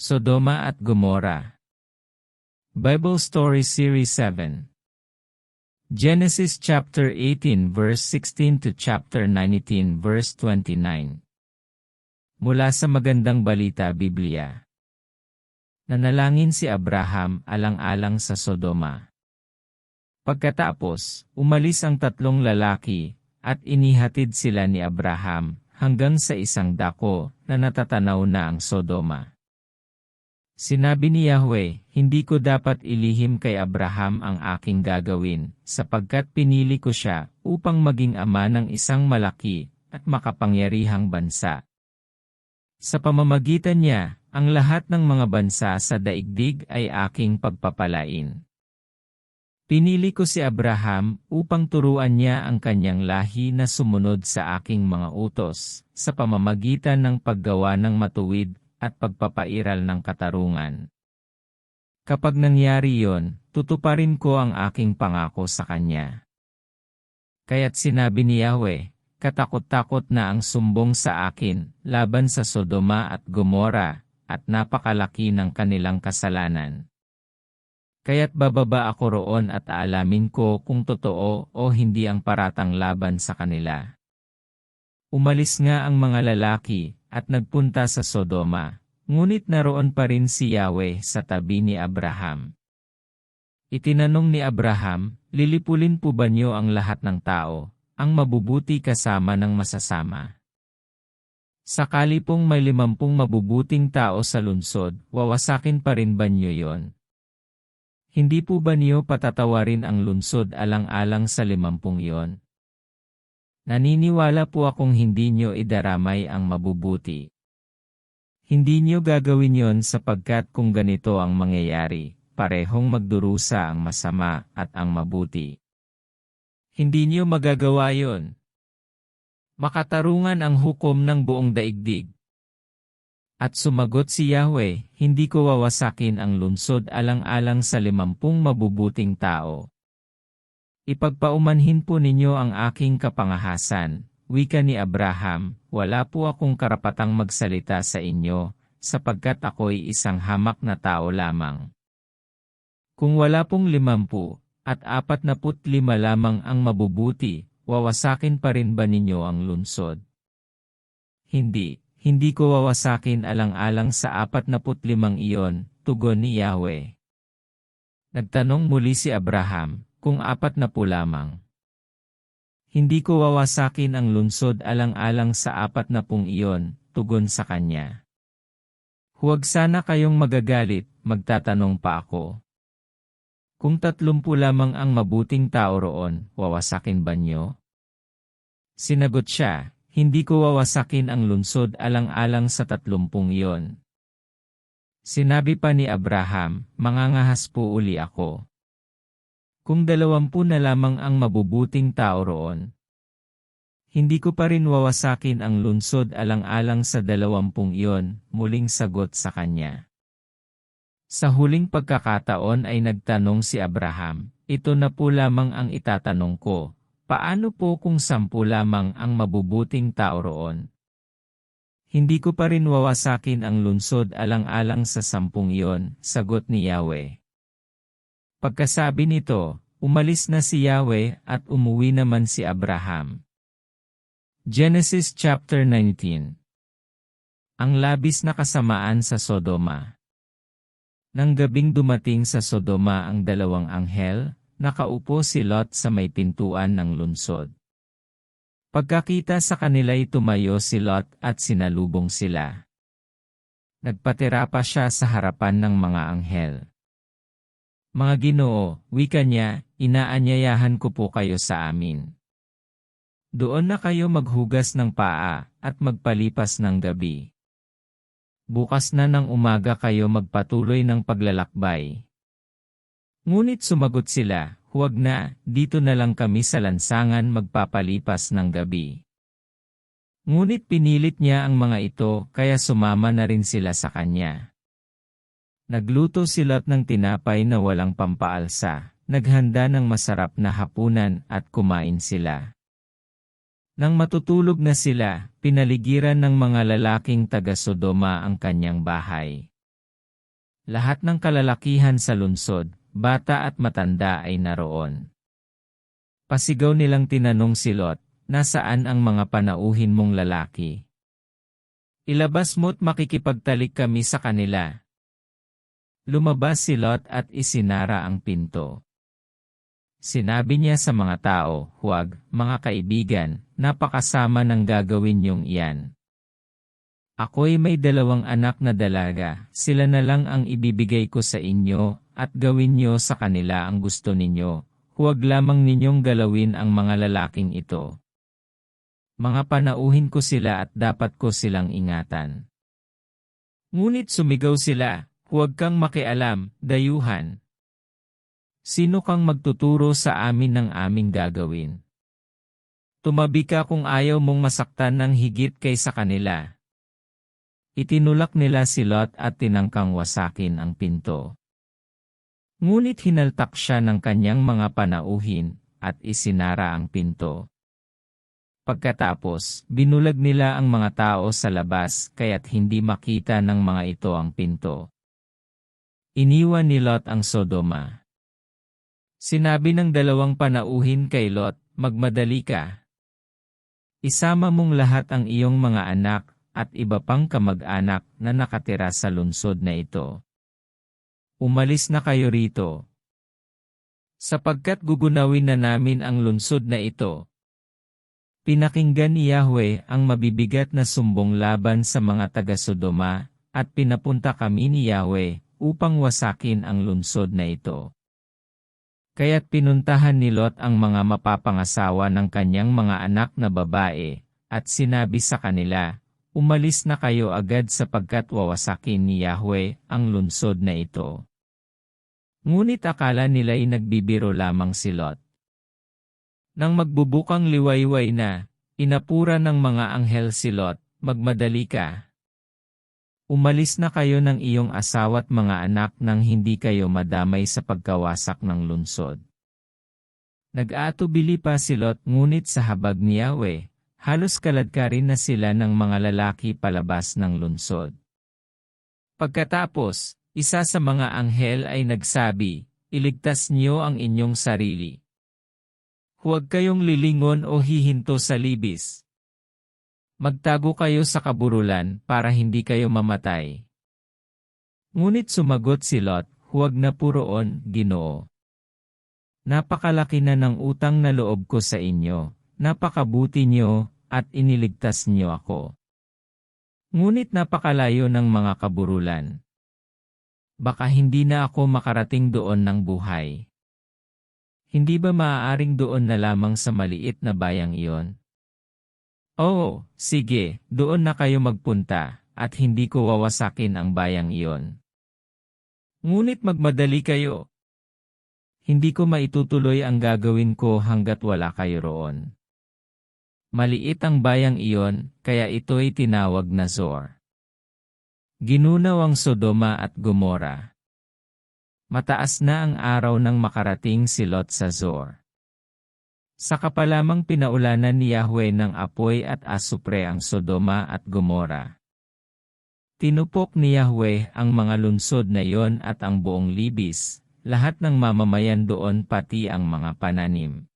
Sodoma at Gomorrah. Bible Story Series 7. Genesis chapter 18 verse 16 to chapter 19 verse 29. Mula sa Magandang Balita Biblia. Nanalangin si Abraham alang-alang sa Sodoma. Pagkatapos, umalis ang tatlong lalaki, at inihatid sila ni Abraham hanggang sa isang dako na natatanaw na ang Sodoma. Sinabi ni Yahweh, hindi ko dapat ilihim kay Abraham ang aking gagawin, sapagkat pinili ko siya upang maging ama ng isang malaki at makapangyarihang bansa. Sa pamamagitan niya, ang lahat ng mga bansa sa daigdig ay aking pagpapalain. Pinili ko si Abraham upang turuan niya ang kanyang lahi na sumunod sa aking mga utos, sa pamamagitan ng paggawa ng matuwid at pagpapairal ng katarungan. Kapag nangyari yon, tutuparin ko ang aking pangako sa kanya. Kaya't sinabi ni Yahweh, katakot-takot na ang sumbong sa akin laban sa Sodoma at Gomorrah, at napakalaki ng kanilang kasalanan. Kaya't bababa ako roon at aalamin ko kung totoo o hindi ang paratang laban sa kanila. Umalis nga ang mga lalaki, at nagpunta sa Sodoma, ngunit naroon pa rin si Yahweh sa tabi ni Abraham. Itinanong ni Abraham, lilipulin po ba niyo ang lahat ng tao, ang mabubuti kasama ng masasama? Sakali pong may 50 mabubuting tao sa lungsod, wawasakin pa rin ba niyo yon? Hindi po ba niyo patatawarin ang lungsod alang-alang sa 50 yon? Naniniwala po akong hindi niyo idaramay ang mabubuti. Hindi niyo gagawin yon sapagkat kung ganito ang mangyayari, parehong magdurusa ang masama at ang mabuti. Hindi niyo magagawa yon. Makatarungan ang hukom ng buong daigdig. At sumagot si Yahweh, hindi ko wawasakin ang lungsod alang-alang sa 50 mabubuting tao. Ipagpaumanhin po ninyo ang aking kapangahasan, wika ni Abraham, wala po akong karapatang magsalita sa inyo, sapagkat ako'y isang hamak na tao lamang. Kung wala pong 50, at 45 lamang ang mabubuti, wawasakin pa rin ba ninyo ang lungsod? Hindi ko wawasakin alang-alang sa 45 iyon, tugon ni Yahweh. Nagtanong muli si Abraham, kung 40 lamang. Hindi ko wawasakin ang lungsod alang-alang sa 40 iyon, tugon sa kanya. Huwag sana kayong magagalit, magtatanong pa ako. Kung 30 lamang ang mabuting tao roon, wawasakin ba niyo? Sinagot siya, hindi ko wawasakin ang lungsod alang-alang sa 30 iyon. Sinabi pa ni Abraham, mangangahas po uli ako. Kung 20 na lamang ang mabubuting tao roon, hindi ko pa rin wawasakin ang lungsod alang-alang sa 20 iyon, muling sagot sa kanya. Sa huling pagkakataon ay nagtanong si Abraham, ito na po lamang ang itatanong ko, paano po kung 10 lamang ang mabubuting tao roon? Hindi ko pa rin wawasakin ang lungsod alang-alang sa 10 iyon, sagot ni Yahweh. Pagkasabi nito, umalis na si Yahweh at umuwi naman si Abraham. Genesis chapter 19. Ang labis na kasamaan sa Sodoma. Nang gabing dumating sa Sodoma ang 2 anghel, nakaupo si Lot sa may pintuan ng lungsod. Pagkakita sa kanila'y tumayo si Lot at sinalubong sila. Nagpatira pa siya sa harapan ng mga anghel. Mga Ginoo, wika niya, inaanyayahan ko po kayo sa amin. Doon na kayo maghugas ng paa at magpalipas ng gabi. Bukas na ng umaga kayo magpatuloy ng paglalakbay. Ngunit sumagot sila, huwag na, dito na lang kami sa lansangan magpapalipas ng gabi. Ngunit pinilit niya ang mga ito kaya sumama na rin sila sa kanya. Nagluto si Lot ng tinapay na walang pampaalsa, naghanda ng masarap na hapunan at kumain sila. Nang matutulog na sila, pinaligiran ng mga lalaking taga-Sodoma ang kanyang bahay. Lahat ng kalalakihan sa lungsod, bata at matanda ay naroon. Pasigaw nilang tinanong si Lot, "Nasaan ang mga panauhin mong lalaki? Ilabas mo't makikipagtalik kami sa kanila." Lumabas si Lot at isinara ang pinto. Sinabi niya sa mga tao, "Huwag, mga kaibigan, napakasama ng gagawin niyong iyan. Ako'y may 2 anak na dalaga, sila na lang ang ibibigay ko sa inyo, at gawin niyo sa kanila ang gusto ninyo. Huwag lamang ninyong galawin ang mga lalaking ito. Mga panauhin ko sila at dapat ko silang ingatan." Ngunit sumigaw sila, "Huwag kang makialam, dayuhan. Sino kang magtuturo sa amin ng aming gagawin? Tumabi ka kung ayaw mong masaktan ng higit kaysa kanila." Itinulak nila si Lot at tinangkang wasakin ang pinto. Ngunit hinaltak siya ng kanyang mga panauhin, at isinara ang pinto. Pagkatapos, binulag nila ang mga tao sa labas kaya't hindi makita ng mga ito ang pinto. Iniwan ni Lot ang Sodoma. Sinabi ng 2 panauhin kay Lot, "Magmadali ka. Isama mong lahat ang iyong mga anak, at iba pang kamag-anak na nakatira sa lungsod na ito. Umalis na kayo rito, sapagkat gugunawin na namin ang lungsod na ito." Pinakinggan ni Yahweh ang mabibigat na sumbong laban sa mga taga-Sodoma, at pinapunta kami ni Yahweh upang wasakin ang lungsod na ito. Kaya't pinuntahan ni Lot ang mga mapapangasawa ng kanyang mga anak na babae, at sinabi sa kanila, "Umalis na kayo agad sapagkat wawasakin ni Yahweh ang lungsod na ito." Ngunit akala nila'y nagbibiro lamang si Lot. Nang magbubukang liwayway na, inapura ng mga anghel si Lot, "Magmadali ka. Umalis na kayo ng iyong asawa't mga anak nang hindi kayo madamay sa pagkawasak ng lungsod." Nag-aatubili pa si Lot ngunit sa habag ni Yahweh, halos kaladkarin na sila ng mga lalaki palabas ng lungsod. Pagkatapos, isa sa mga anghel ay nagsabi, "Iligtas niyo ang inyong sarili. Huwag kayong lilingon o hihinto sa libis. Magtago kayo sa kaburulan para hindi kayo mamatay." Ngunit sumagot si Lot, "Huwag na puroon, Ginoo. Napakalaki na ng utang na loob ko sa inyo. Napakabuti niyo, at iniligtas niyo ako. Ngunit napakalayo ng mga kaburulan. Baka hindi na ako makarating doon ng buhay. Hindi ba maaaring doon na lamang sa maliit na bayang iyon?" "Oo, sige, doon na kayo magpunta, at hindi ko wawasakin ang bayang iyon. Ngunit magmadali kayo. Hindi ko maitutuloy ang gagawin ko hanggat wala kayo roon." Maliit ang bayang iyon, kaya ito'y tinawag na Zor. Ginunaw ang Sodoma at Gomora. Mataas na ang araw nang makarating si Lot sa Zor. Saka pa lamang pinaulanan ni Yahweh ng apoy at asupre ang Sodoma at Gomora. Tinupok ni Yahweh ang mga lungsod na iyon at ang buong libis, lahat ng mamamayan doon pati ang mga pananim.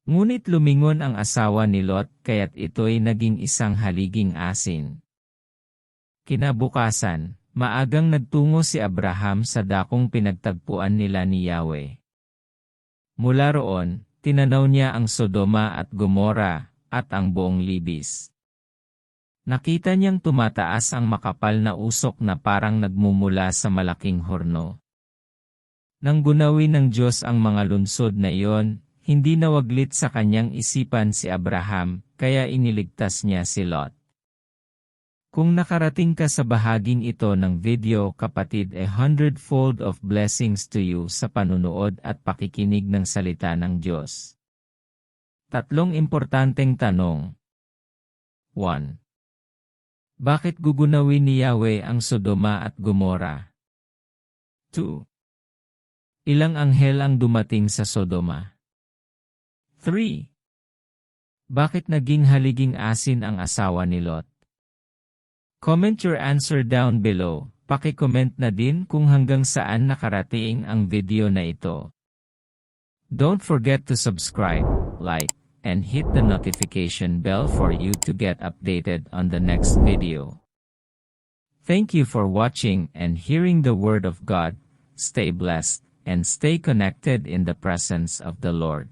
Ngunit lumingon ang asawa ni Lot kaya't ito'y naging isang haliging asin. Kinabukasan, maagang nagtungo si Abraham sa dakong pinagtagpuan nila ni Yahweh. Mula roon, tinanaw niya ang Sodoma at Gomora, at ang buong libis. Nakita niyang tumataas ang makapal na usok na parang nagmumula sa malaking horno. Nang gunawin ng Diyos ang mga lungsod na iyon, hindi nawaglit sa kanyang isipan si Abraham, kaya iniligtas niya si Lot. Kung nakarating ka sa bahaging ito ng video kapatid, 100-fold of blessings to you sa panunood at pakikinig ng salita ng Diyos. 3 importanteng tanong. 1. Bakit gugunawin ni Yahweh ang Sodoma at Gomora? 2. Ilang anghel ang dumating sa Sodoma? 3. Bakit naging haliging asin ang asawa ni Lot? Comment your answer down below. Paki-comment na din kung hanggang saan nakarating ang video na ito. Don't forget to subscribe, like, and hit the notification bell for you to get updated on the next video. Thank you for watching and hearing the Word of God. Stay blessed and stay connected in the presence of the Lord.